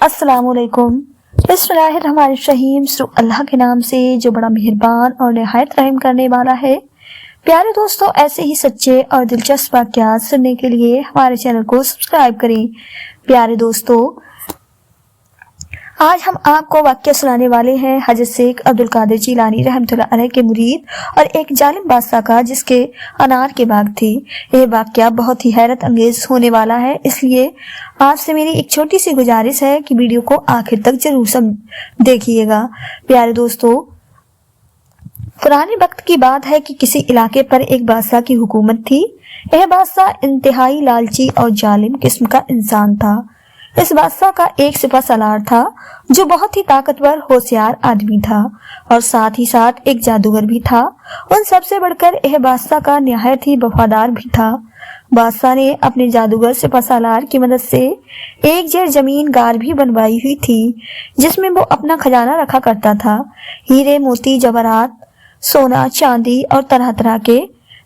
अस्सलाम वालेकुम। बिस्मिल्लाहिर्रहमानिर्रहीम। शुरू अल्लाह के नाम से जो बड़ा मेहरबान और निहायत रहम करने वाला है। प्यारे दोस्तों, ऐसे ही सच्चे और दिलचस्प वाक़यात सुनने के लिए हमारे चैनल को सब्सक्राइब करें। प्यारे दोस्तों, आज हम आपको वाक़या सुनाने वाले हैं हज़रत शेख अब्दुल कादिर जीलानी रहमतुल्लाह अलैह के मुरीद और एक जालिम बादशाह का जिसके अनार के बाग थे। यह वाक़या बहुत ही हैरत अंगेज होने वाला है, इसलिए आपसे मेरी एक छोटी सी गुजारिश है कि वीडियो को आखिर तक जरूर देखिएगा। प्यारे दोस्तों, पुराने वक्त की बात है कि किसी इलाके पर एक बादशाह की हुकूमत थी। यह बादशाह इंतहाई लालची और जालिम किस्म का इंसान था। इस बादशाह का एक सिपह सालार था जो बहुत ही ताकतवर होशियार आदमी था और साथ ही साथ एक जादूगर भी था। उन सबसे बढ़कर यह बादशाह का निहायत ही वफादार भी था। बादशाह ने अपने जादूगर सिपह सालार की मदद से एक जेर जमीन गार भी बनवाई हुई थी जिसमें वो अपना खजाना रखा करता था। हीरे, मोती, जवाहरात, सोना, चांदी और तरह तरह के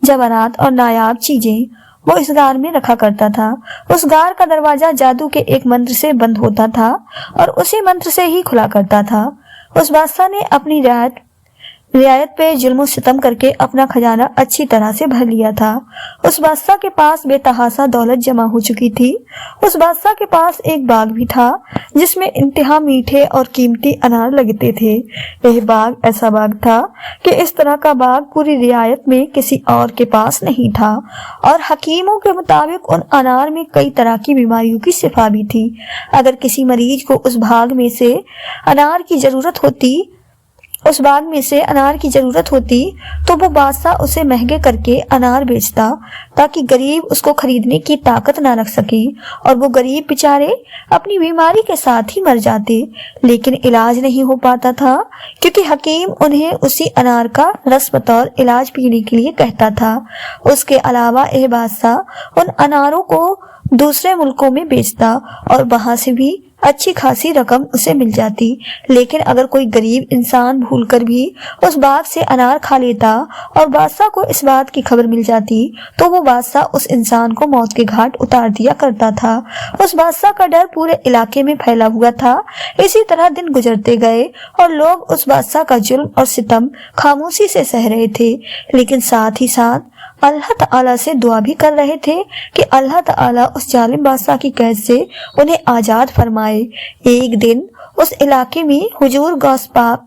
जवाहरात और नायाब चीजें वो इस गार में रखा करता था। उस गार का दरवाजा जादू के एक मंत्र से बंद होता था और उसी मंत्र से ही खुला करता था। उस बादशाह ने अपनी रियायत पे जुल्म सितम करके अपना खजाना अच्छी तरह से भर लिया था। उस बादशाह के पास बेतहासा दौलत जमा हो चुकी थी। उस बादशाह के पास एक बाग भी था जिसमें इंतहा मीठे और कीमती अनार लगते थे। यह बाग ऐसा बाग था कि इस तरह का बाग पूरी रियायत में किसी और के पास नहीं था और हकीमों के मुताबिक उन अनार में कई तरह की बीमारियों की शिफा भी थी। अगर किसी मरीज को उस बाग में से अनार की जरूरत होती तो वो बादशाह उसे महंगे करके अनार बेचता ताकि गरीब उसको खरीदने की ताकत ना रख सके और वो गरीब बेचारे अपनी बीमारी के साथ ही मर जाते। लेकिन इलाज नहीं हो पाता था क्योंकि हकीम उन्हें उसी अनार का रस बतौर इलाज पीने के लिए कहता था। उसके अलावा यह बादशाह उन अनारों को दूसरे मुल्कों में बेचता और वहां से भी अच्छी खासी रकम उसे मिल जाती। लेकिन अगर कोई गरीब इंसान भूलकर भी उस बाग से अनार खा लेता और बादशाह को इस बात की खबर मिल जाती तो वो बादशाह उस इंसान को मौत के घाट उतार दिया करता था। उस बादशाह का डर पूरे इलाके में फैला हुआ था। इसी तरह दिन गुजरते गए और लोग उस बादशाह का जुल्म और सितम खामोशी से सह रहे थे, लेकिन साथ ही साथ अल्लाह ताला से दुआ भी कर रहे थे कि अल्लाह ताला उस जालिम बादशाह की कैद से उन्हें आजाद फरमाए। एक दिन उस इलाके में हुजूर गौस पाक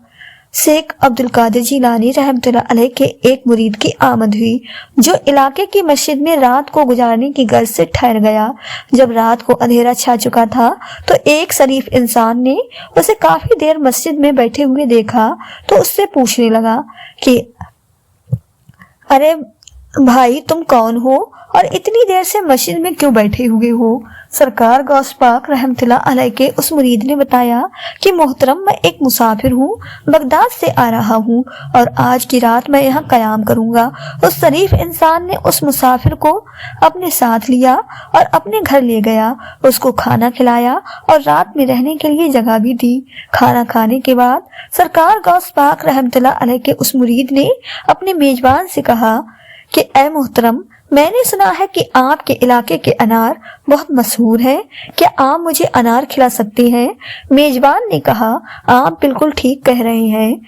शेख अब्दुल कादिर जीलानी रहमतुल्लाह अलैह के एक मुरीद की आमद हुई जो इलाके की मस्जिद में रात को गुजारने की गर्ज से ठहर गया। जब रात को अंधेरा छा चुका था तो एक शरीफ इंसान ने उसे काफी देर मस्जिद में बैठे हुए देखा तो उससे पूछने लगा कि अरे भाई, तुम कौन हो और इतनी देर से मस्जिद में क्यों बैठे हुए हो? सरकार गौस पाक रहमतुल्लाह अलैह के उस मुरीद ने बताया कि मोहतरम, मैं एक मुसाफिर हूँ, बगदाद से आ रहा हूँ और आज की रात मैं यहाँ कयाम करूँगा। उस शरीफ इंसान ने उस मुसाफिर को अपने साथ लिया और अपने घर ले गया, उसको खाना खिलाया और रात में रहने के लिए जगह भी दी। खाना खाने के बाद सरकार गौस पाक रहमतुल्लाह अलैह के उस मुरीद ने अपने मेजबान से कहा कि ऐ मोहतरम, मैंने सुना है कि आपके इलाके के अनार बहुत मशहूर हैं। क्या आप मुझे अनार खिला सकते हैं? मेजबान ने कहा, आप बिल्कुल ठीक कह रहे हैं,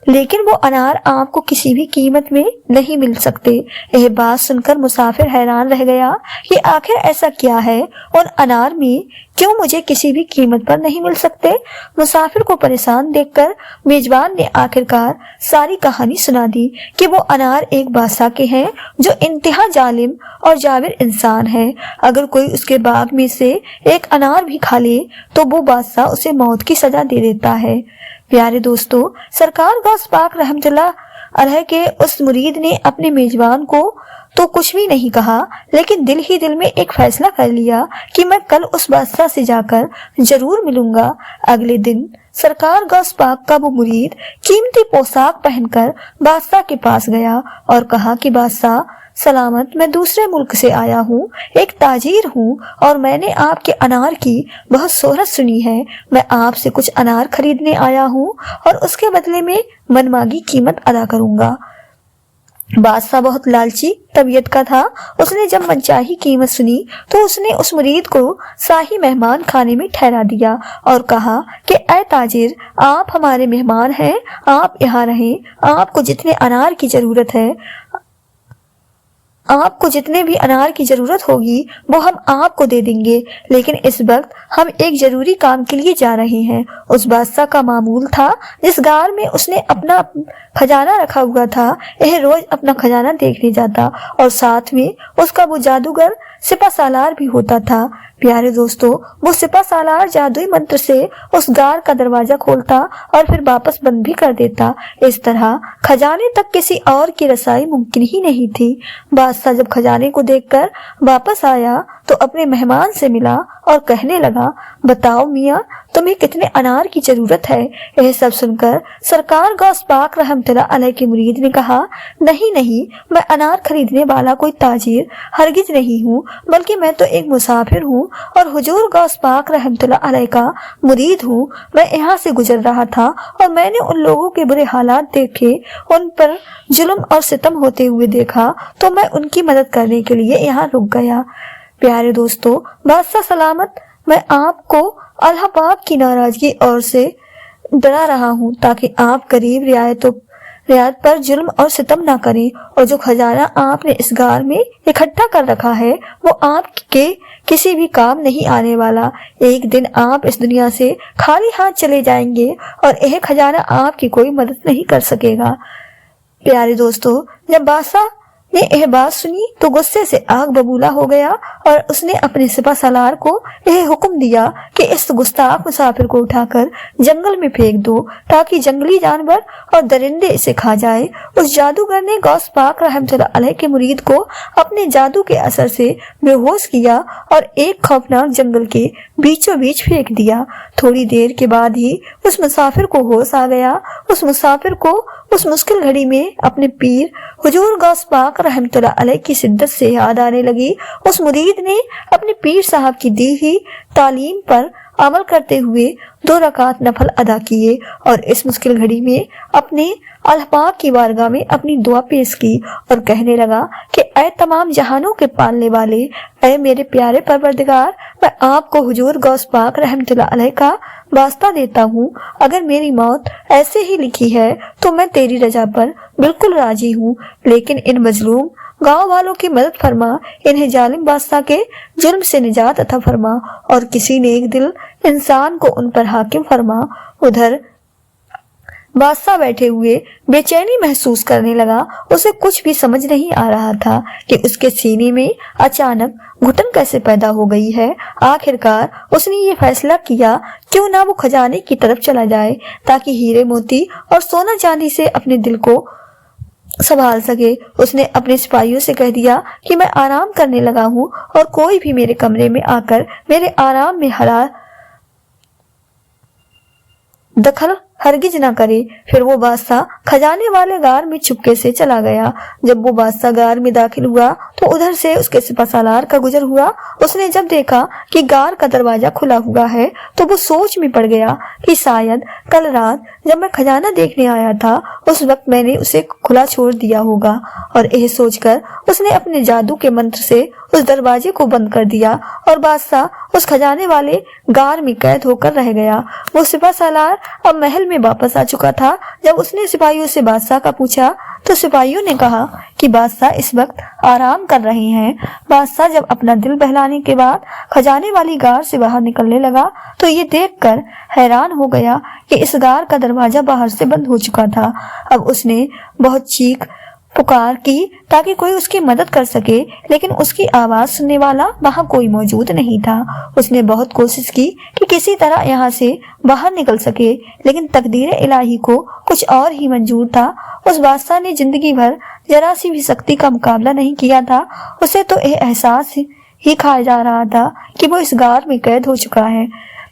लेकिन वो अनार आपको किसी भी कीमत में नहीं मिल सकते। यह बात सुनकर मुसाफिर हैरान रह गया कि आखिर ऐसा क्या है उन अनार में, क्यों मुझे किसी भी कीमत पर नहीं मिल सकते। मुसाफिर को परेशान देखकर मेजबान ने आखिरकार सारी कहानी सुना दी कि वो अनार एक बादशाह के हैं जो इंतहा जालिम और जाबिर इंसान है। अगर कोई उसके बाग में से एक अनार भी खा ले तो वो बादशाह उसे मौत की सजा दे देता है। प्यारे दोस्तों, सरकार गौस पाक रहमतुल्लाह अलैह के उस मुरीद ने अपने मेजबान को तो कुछ भी नहीं कहा, लेकिन दिल ही दिल में एक फैसला कर लिया कि मैं कल उस बादशाह से जाकर जरूर मिलूंगा। अगले दिन सरकार गौस पाक का वो मुरीद कीमती पोशाक पहनकर बादशाह के पास गया और कहा कि बादशाह सलामत, मैं दूसरे मुल्क से आया हूँ, एक ताजीर हूँ और मैंने आपके अनार की बहुत शोहरत सुनी है। मैं आपसे कुछ अनार खरीदने आया हूँ और उसके बदले में मनमांगी कीमत अदा करूंगा। बादशाह बहुत लालची तबीयत का था। उसने जब मनचाही कीमत सुनी तो उसने उस मुरीद को शाही मेहमान खाने में ठहरा दिया और कहा कि ऐ ताजिर, आप हमारे मेहमान हैं, आप यहाँ रहें। आपको जितने अनार की जरूरत है, आपको जितने भी अनार की जरूरत होगी वो हम आपको दे देंगे, लेकिन इस वक्त हम एक जरूरी काम के लिए जा रहे हैं। उस बादशाह का मामूल था, जिस गार में उसने अपना खजाना रखा हुआ था, यह रोज अपना खजाना देखने जाता और साथ में उसका वो जादूगर सिपा सालार भी होता था। प्यारे दोस्तों, वो सिपा सालार जादुई मंत्र से उस गार का दरवाजा खोलता और फिर वापस बंद भी कर देता। इस तरह खजाने तक किसी और की रसाई मुमकिन ही नहीं थी। बादशाह जब खजाने को देखकर वापस आया तो अपने मेहमान से मिला और कहने लगा, बताओ मियाँ, तुम्हें कितने अनार की जरूरत है? यह सब सुनकर सरकार गौस पाक रहमतुल्लाह अलैह के मुरीद ने कहा, नहीं नहीं, मैं अनार खरीदने वाला कोई ताजिर हरगिज नहीं हूँ, बल्कि मैं तो एक मुसाफिर हूँ और हुजूर गौस पाक रहमतुल्लाह अलैह का मुरीद हूँ। मैं यहाँ से गुजर रहा था और मैंने उन लोगों के बुरे हालात देखे, उन पर जुल्म और सितम होते हुए देखा, तो मैं उनकी मदद करने के लिए यहाँ रुक गया। प्यारे दोस्तों, बादशाह सलामत, मैं आपको अल्लाह पाक की नाराजगी और से डरा रहा हूँ ताकि आप गरीब रियायत पर जुल्म और सितम ना करें, और जो खजाना आपने इस गार में इकट्ठा कर रखा है वो आपके किसी भी काम नहीं आने वाला। एक दिन आप इस दुनिया से खाली हाथ चले जाएंगे और यह खजाना आपकी कोई मदद नहीं कर सकेगा। प्यारे दोस्तों, जब बादशाह ने यह बात सुनी तो गुस्से से आग बबूला हो गया और उसने अपने सिपा सालार को यह हुक्म दिया कि इस गुस्ताख मुसाफिर को उठाकर जंगल में फेंक दो ताकि जंगली जानवर और दरिंदे इसे खा जाए। उस जादूगर ने गौस पाक रहमतुल्लाह अलैह के मुरीद को अपने जादू के असर से बेहोश किया और एक खौफनाक जंगल के बीचों बीच फेंक दिया। थोड़ी देर के बाद ही उस मुसाफिर को होश आ गया। उस मुसाफिर को उस मुश्किल घड़ी में अपने पीर हुजूर गौस पाक रहमतुल्लाह अलैह की शिद्दत से याद आने लगी। उस मुरीद ने अपने पीर साहब की दी हुई तालीम पर अमल करते हुए 2 रकात नफल अदा किए और इस मुश्किल घड़ी में अपने अल्लाह पाक की बारगाह में अपनी दुआ पेश की और कहने लगा कि ऐ तमाम जहानों के पालने वाले, ऐ मेरे प्यारे परवरदिगार, मैं आपको हुजूर गौस पाक रहमतुल्लाह अलैह का वास्ता देता हूँ। अगर मेरी मौत ऐसे ही लिखी है तो मैं तेरी रजा पर बिल्कुल राजी हूँ, लेकिन इन मजलूम गांव वालों की मदद फरमा, इन्हें जालिम बादशाह के जुल्म से निजात अता फरमा और किसी नेक दिल इंसान को उन पर हाकिम फरमा। उधर बादशाह बैठे हुए बेचैनी महसूस करने लगा। उसे कुछ भी समझ नहीं आ रहा था कि उसके सीने में अचानक घुटन कैसे पैदा हो गई है। आखिरकार उसने ये फैसला किया क्यों ना वो खजाने की तरफ चला जाए ताकि हीरे मोती और सोना चांदी से अपने दिल को संभाल सके। उसने अपने सिपाहियों से कह दिया कि मैं आराम करने लगा हूँ और कोई भी मेरे कमरे में आकर मेरे आराम में दखल हरगिज ना करे। फिर वो बादशाह खजाने वाले गार में चुपके से चला गया। जब वो बादशाह गार में दाखिल हुआ तो उधर से उसके सिपा सालार का गुजर हुआ। उसने जब देखा कि गार का दरवाजा खुला हुआ है तो वो सोच में पड़ गया कि शायद कल रात जब मैं खजाना देखने आया था उस वक्त मैंने उसे खुला छोड़ दिया होगा, और यह सोचकर उसने अपने जादू के मंत्र से उस दरवाजे को बंद कर दिया और बादशाह उस खजाने वाले गार में कैद होकर रह गया। वो सिपा सालार अब महल में वापस आ चुका था। जब उसने सिपाहियों से बादशाह का पूछा तो सिपाहियों ने कहा कि बादशाह इस वक्त आराम कर रहे हैं। बादशाह जब अपना दिल बहलाने के बाद खजाने वाली गार से बाहर निकलने लगा तो ये देखकर हैरान हो गया कि इस गार का दरवाजा बाहर से बंद हो चुका था। अब उसने बहुत चीख पुकार की ताकि कोई उसकी मदद कर सके, लेकिन उसकी आवाज सुनने वाला वहां कोई मौजूद नहीं था। उसने बहुत कोशिश की कि किसी तरह यहाँ से बाहर निकल सके, लेकिन तकदीर इलाही को कुछ और ही मंजूर था। उस बादशाह ने जिंदगी भर जरा सी भी सख्ती का मुकाबला नहीं किया था। उसे तो यह एहसास ही खाया जा रहा था कि वो इस गार में कैद हो चुका है।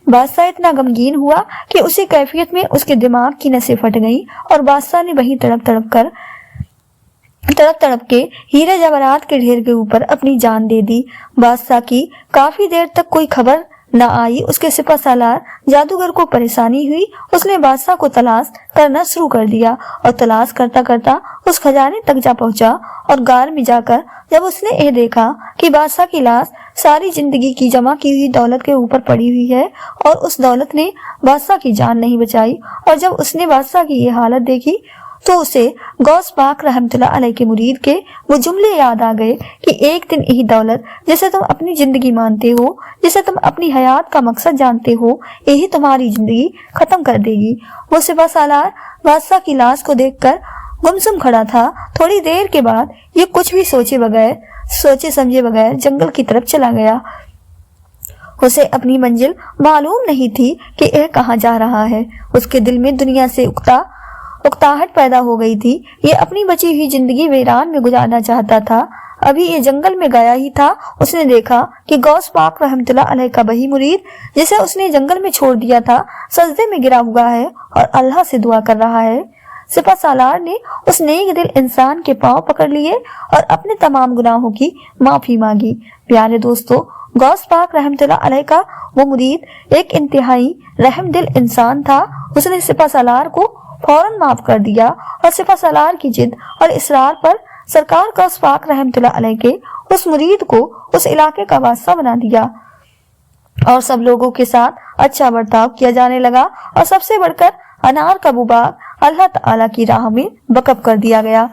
बादशाह इतना गमगीन हुआ कि उसी कैफियत में उसके दिमाग की नसें फट गईं और बादशाह ने वहीं तड़प के हीरे जवाहरात के ढेर के ऊपर अपनी जान दे दी। बादशाह की काफी देर तक कोई खबर نہ آئی اس کے سپہ سالار جادوگر کو پریشانی ہوئی، اس نے بادشاہ کو تلاش کرنا شروع کر دیا اور تلاش کرتا کرتا اس خزانے تک جا پہنچا، اور غار میں جا کر جب اس نے یہ دیکھا کہ بادشاہ کی لاش ساری زندگی کی جمع کی ہوئی دولت کے اوپر پڑی ہوئی ہے اور اس دولت نے بادشاہ کی جان نہیں بچائی، اور جب اس نے بادشاہ کی یہ حالت دیکھی تو اسے غوث پاک رحمۃ اللہ علیہ کے مرید کے وہ جملے یاد آ گئے کہ ایک دن یہی دولت جسے تم اپنی زندگی مانتے ہو، جسے تم اپنی حیات کا مقصد جانتے ہو، یہی تمہاری زندگی ختم کر دے گی۔ وہ سپہ سالار بادشاہ کی لاش کو دیکھ کر گمسم کھڑا تھا۔ تھوڑی دیر کے بعد یہ کچھ بھی سوچے سمجھے بغیر جنگل کی طرف چلا گیا۔ اسے اپنی منزل معلوم نہیں تھی کہ یہ کہاں جا رہا ہے۔ اس کے دل میں دنیا سے اکتاہٹ پیدا ہو گئی تھی۔ یہ اپنی بچی ہوئی زندگی ویران میں گزارنا چاہتا تھا۔ ابھی یہ جنگل میں گیا ہی تھا، اس نے دیکھا کہ غوث پاک رحمۃ اللہ علیہ کا وہی مرید جسے اس نے جنگل میں چھوڑ دیا تھا سجدے میں گرا ہوا ہے اور اللہ سے دعا کر رہا ہے۔ سپہ سالار نے اس نیک دل انسان کے پاؤں پکڑ لیے اور اپنے تمام گناہوں کی معافی مانگی۔ پیارے دوستو، غوث پاک رحمۃ اللہ علیہ کا وہ مرید ایک انتہائی رحم دل انسان تھا۔ اس نے سپہ سالار کو فوراً معاف کر دیا اور سپہ سالار کی جد اور اصرار پر سرکار غوث پاک رحمۃ اللہ علیہ کے اس مرید کو اس علاقے کا بادشاہ بنا دیا اور سب لوگوں کے ساتھ اچھا برتاؤ کیا جانے لگا، اور سب سے بڑھ کر انار کا وہ باغ اللہ تعالیٰ کی راہ میں وقف کر دیا گیا۔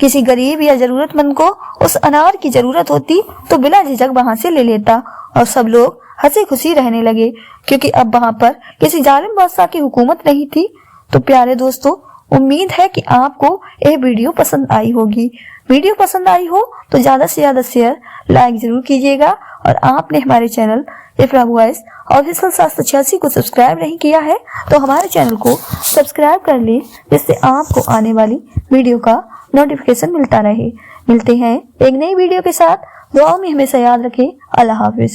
کسی غریب یا ضرورت مند کو اس انار کی ضرورت ہوتی تو بلا جھجک وہاں سے لے لیتا، اور سب لوگ ہنسی خوشی رہنے لگے کیونکہ اب وہاں پر کسی ظالم بادشاہ کی حکومت نہیں تھی۔ تو پیارے دوستو، امید ہے کہ آپ کو یہ ویڈیو پسند آئی ہوگی۔ ویڈیو پسند آئی ہو تو زیادہ سے زیادہ شیئر لائک ضرور کیجیے گا، اور آپ نے ہمارے چینل افرا وائس آفیشل 786 کو سبسکرائب نہیں کیا ہے تو ہمارے چینل کو سبسکرائب کر لیں، جس سے آپ کو آنے والی ویڈیو کا نوٹیفیکیشن ملتا رہے۔ ملتے ہیں ایک نئی ویڈیو کے ساتھ، دعاؤں میں ہمیشہ یاد رکھیں۔ اللہ حافظ۔